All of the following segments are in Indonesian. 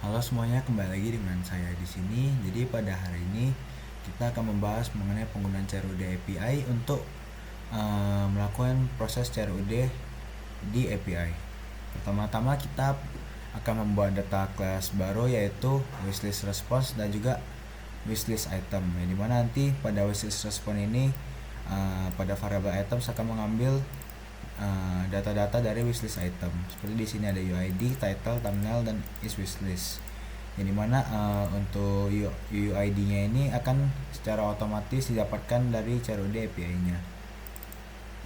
Halo semuanya, kembali lagi dengan saya di sini. Jadi pada hari ini kita akan membahas mengenai penggunaan CRUD API untuk melakukan proses CRUD di API. Pertama-tama kita akan membuat data class baru, yaitu wishlist response dan juga wishlist item. Yang dimana nanti pada wishlist response ini pada variable items akan mengambil data-data dari wishlist item. Seperti di sini ada UID, title, thumbnail, dan is wishlist. Yang dimana untuk UID-nya ini akan secara otomatis didapatkan dari CRUD API-nya.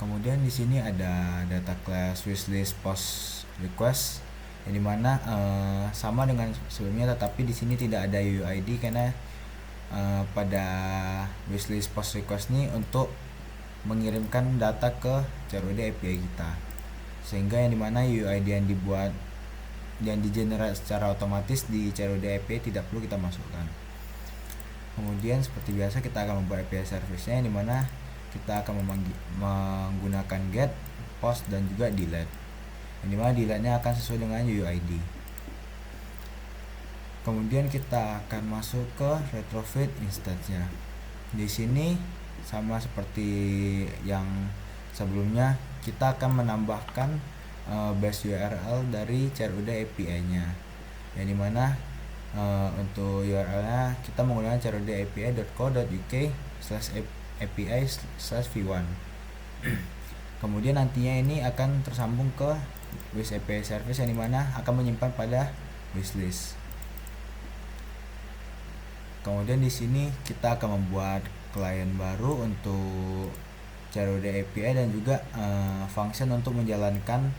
Kemudian di sini ada data class wishlist post request, yang dimana sama dengan sebelumnya, tetapi di sini tidak ada UID karena pada wishlist post request ini untuk mengirimkan data ke CRUD API kita, sehingga yang dimana UID yang dibuat yang digenerate secara otomatis di CRUD API tidak perlu kita masukkan. Kemudian seperti biasa kita akan membuat API service-nya, yang dimana kita akan menggunakan get, post, dan juga delete, yang dimana delete-nya akan sesuai dengan UID. Kemudian kita akan masuk ke retrofit instance-nya. Di sini sama seperti yang sebelumnya, kita akan menambahkan base URL dari CRUD API-nya, yang dimana untuk URL-nya kita menggunakan crud.api.co.uk/api/v1. Kemudian nantinya ini akan tersambung ke wish API service, yang dimana akan menyimpan pada wishlist. Kemudian di sini kita akan membuat klien baru untuk CRUD API dan juga function untuk menjalankan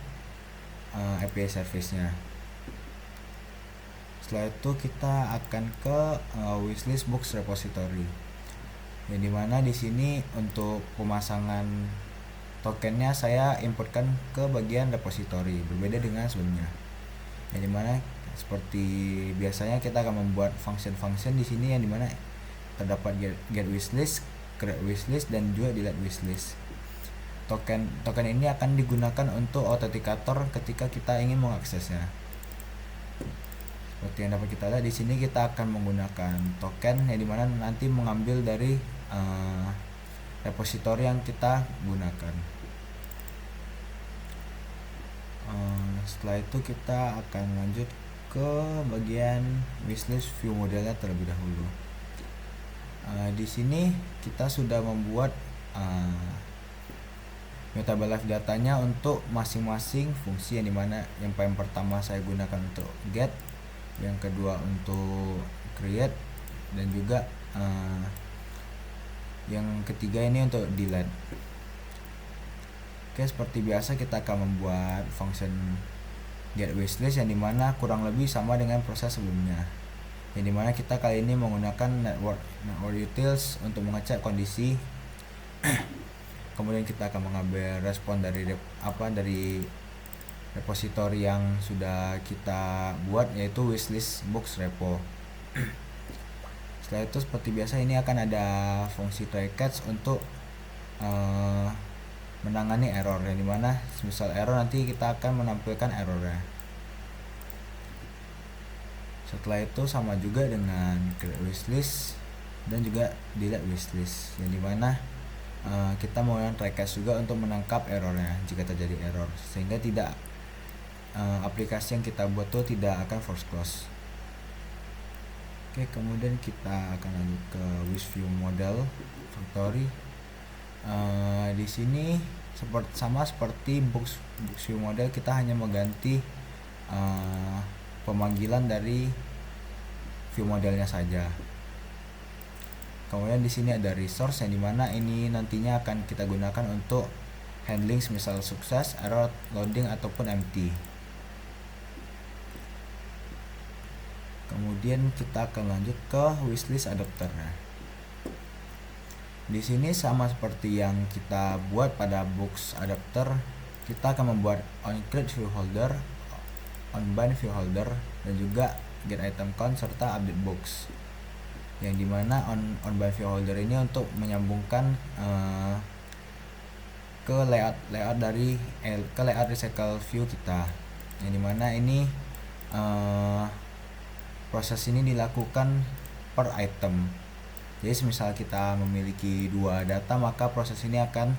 API service-nya. Setelah itu kita akan ke wishlist books repository, yang dimana di sini untuk pemasangan tokennya saya importkan ke bagian repository, berbeda dengan sebelumnya. Yang dimana seperti biasanya kita akan membuat function-function di sini, yang dimana terdapat get wishlist, create wishlist, dan juga delete wishlist. Token ini akan digunakan untuk autenticator ketika kita ingin mengaksesnya. Seperti yang dapat kita lihat di sini, kita akan menggunakan token yang dimana nanti mengambil dari repository yang kita gunakan. Setelah itu kita akan lanjut ke bagian wishlist view modelnya terlebih dahulu. Di sini kita sudah membuat mutable live datanya untuk masing-masing fungsi, yang dimana yang paling pertama saya gunakan untuk get, yang kedua untuk create, dan juga yang ketiga ini untuk delete. Oke, seperti biasa kita akan membuat function get wishlist, yang dimana kurang lebih sama dengan proses sebelumnya, yang dimana kita kali ini menggunakan network utils untuk mengecek kondisi. Kemudian kita akan mengambil respon dari repository yang sudah kita buat, yaitu wishlist books repo. Setelah itu seperti biasa ini akan ada fungsi try catch untuk menangani error, yang dimana misal error nanti kita akan menampilkan errornya. Setelah itu sama juga dengan create wishlist dan juga delete wishlist, yang dimana kita menggunakan try catch juga untuk menangkap errornya jika terjadi error, sehingga tidak aplikasi yang kita buat tuh tidak akan force close. Oke, kemudian kita akan lanjut ke wish view model factory. Di sini sama seperti books view model, kita hanya mengganti pemanggilan dari view modelnya saja. Kemudian di sini ada resource, yang dimana ini nantinya akan kita gunakan untuk handling misal sukses, error, loading, ataupun empty. Kemudian kita akan lanjut ke wishlist adapter. Di sini sama seperti yang kita buat pada books adapter, kita akan membuat onCreate view holder, onBind view holder, dan juga get item count serta update books, yang dimana onBind view holder ini untuk menyambungkan ke layout dari layout recycle view kita, yang dimana ini proses ini dilakukan per item. Jadi misal kita memiliki 2 data, maka proses ini akan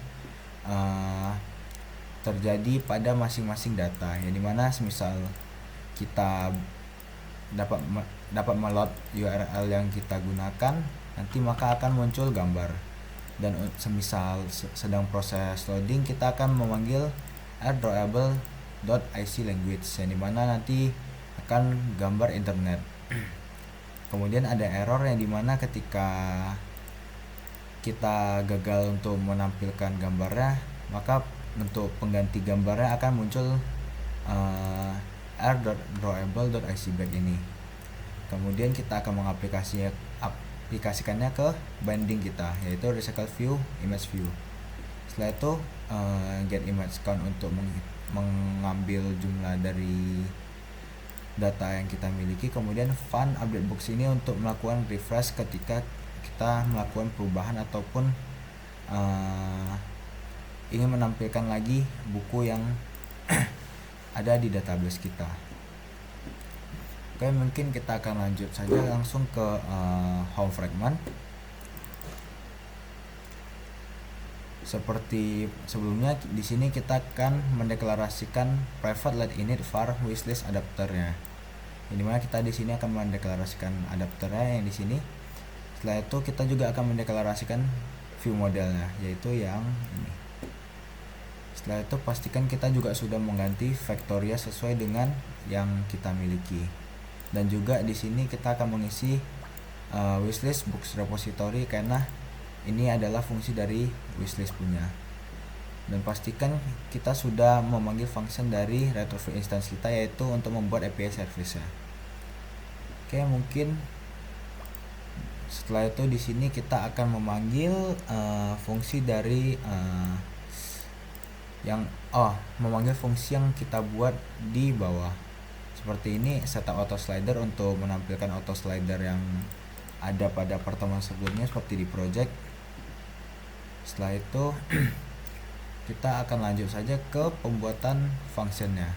terjadi pada masing-masing data, yang dimana semisal kita dapat meload URL yang kita gunakan, nanti maka akan muncul gambar. Dan semisal sedang proses loading, kita akan memanggil add_drawable.iclanguage, yang dimana nanti akan gambar internet. Kemudian ada error, yang dimana ketika kita gagal untuk menampilkan gambarnya, maka untuk pengganti gambarnya akan muncul add_drawable.icback ini. Kemudian kita akan mengaplikasikannya ke binding kita, yaitu recycle view, image view. Setelah itu get image count untuk mengambil jumlah dari data yang kita miliki. Kemudian fun update box ini untuk melakukan refresh ketika kita melakukan perubahan ataupun ingin menampilkan lagi buku yang ada di database kita. Oke, mungkin kita akan lanjut saja langsung ke home fragment. Seperti sebelumnya, di sini kita akan mendeklarasikan private let init var wishlist adapternya. Yang dimana kita di sini akan mendeklarasikan adapternya yang di sini. Setelah itu kita juga akan mendeklarasikan view modelnya, yaitu yang ini. Setelah itu pastikan kita juga sudah mengganti Factoria sesuai dengan yang kita miliki. Dan juga di sini kita akan mengisi wishlist books repository, karena ini adalah fungsi dari wishlist punya. Dan pastikan kita sudah memanggil function dari Retrofit instance kita, yaitu untuk membuat API service nya. Oke, mungkin setelah itu di sini kita akan memanggil fungsi dari memanggil fungsi yang kita buat di bawah. Seperti ini, setup auto slider untuk menampilkan auto slider yang ada pada pertemuan sebelumnya seperti di project. Setelah itu kita akan lanjut saja ke pembuatan functionnya.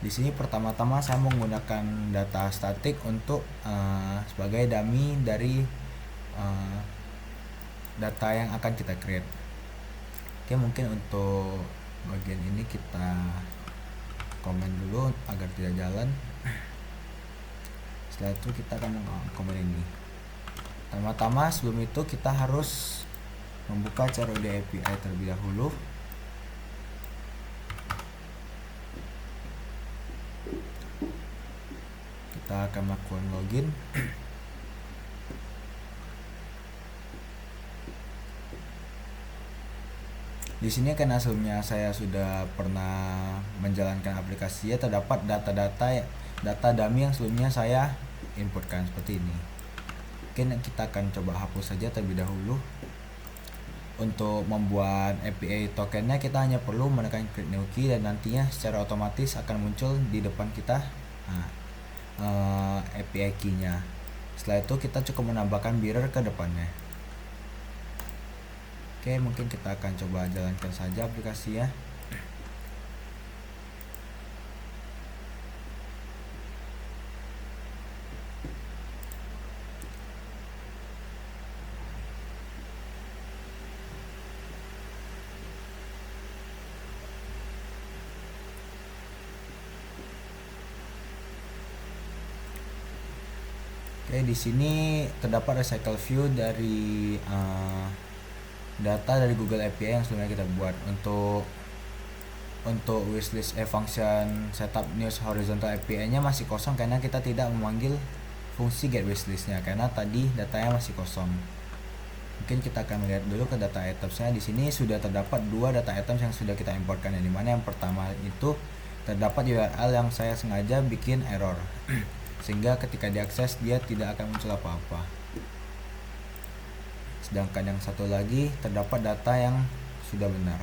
Di sini pertama-tama saya menggunakan data static untuk sebagai dummy dari data yang akan kita create. Oke, mungkin untuk bagian ini kita komen dulu agar tidak jalan. Setelah itu kita akan komen ini. Pertama-tama sebelum itu kita harus membuka CRUD API terlebih dahulu. Kita akan melakukan login. Di sini karena sebelumnya saya sudah pernah menjalankan aplikasi, ya terdapat data dummy yang sebelumnya saya inputkan seperti ini. Mungkin kita akan coba hapus saja terlebih dahulu. Untuk membuat API tokennya kita hanya perlu menekan create new key, dan nantinya secara otomatis akan muncul di depan kita API key-nya. Setelah itu kita cukup menambahkan mirror ke depannya. Oke, mungkin kita akan coba jalankan saja aplikasi ya. Oke, di sini terdapat recycle view dari data dari Google API yang sebelumnya kita buat. Untuk wishlist function setup news horizontal API-nya masih kosong karena kita tidak memanggil fungsi get wishlist-nya, karena tadi datanya masih kosong. Mungkin kita akan lihat dulu ke data items-nya. Di sini sudah terdapat 2 data items yang sudah kita importkan, yang dimana yang pertama itu terdapat URL yang saya sengaja bikin error sehingga ketika diakses dia tidak akan muncul apa-apa. Sedangkan yang satu lagi terdapat data yang sudah benar.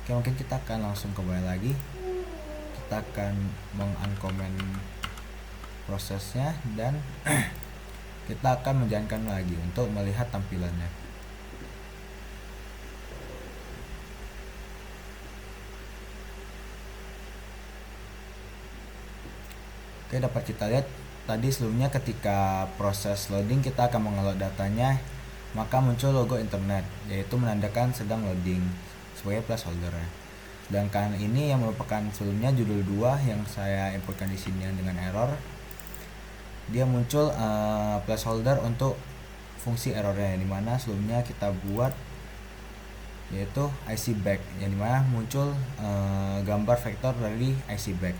Oke, mungkin kita akan langsung ke bawah lagi. Kita akan meng-uncomment prosesnya dan kita akan menjalankan lagi untuk melihat tampilannya. Oke, dapat kita lihat tadi sebelumnya ketika proses loading kita akan mengeload datanya, maka muncul logo internet, yaitu menandakan sedang loading sebagai placeholder. Sedangkan ini yang merupakan sebelumnya judul 2 yang saya importkan di sini dengan error. Dia muncul placeholder untuk fungsi errornya, yang dimana sebelumnya kita buat yaitu IC back, yang dimana muncul gambar vektor dari IC back.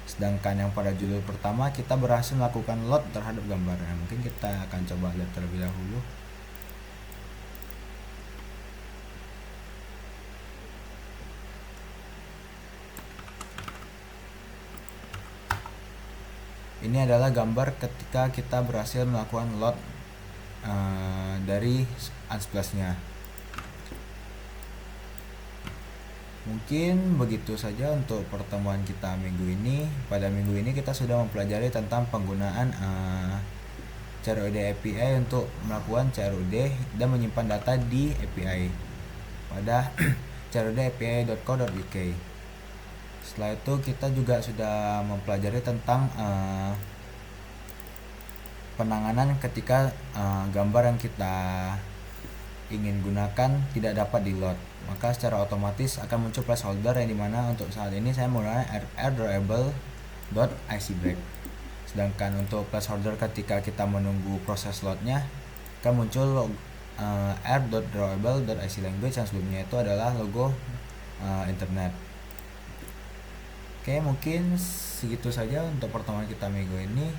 Sedangkan yang pada judul pertama kita berhasil melakukan load terhadap gambarnya. Mungkin kita akan coba lihat terlebih dahulu. Ini adalah gambar ketika kita berhasil melakukan load dari Unsplash-nya. Mungkin begitu saja untuk pertemuan kita minggu ini. Pada minggu ini kita sudah mempelajari tentang penggunaan CRUD API untuk melakukan CRUD dan menyimpan data di API pada crud.api.co.uk. Setelah itu kita juga sudah mempelajari tentang penanganan ketika gambar yang kita ingin gunakan tidak dapat di load, maka secara otomatis akan muncul placeholder, yang dimana untuk saat ini saya menggunakan air_drawable.icback. Sedangkan untuk placeholder ketika kita menunggu proses loadnya akan muncul air.drawable.iclanguage yang sebelumnya itu adalah logo internet. Oke, mungkin segitu saja untuk pertemuan kita minggu ini.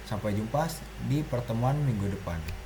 Sampai jumpa di pertemuan minggu depan.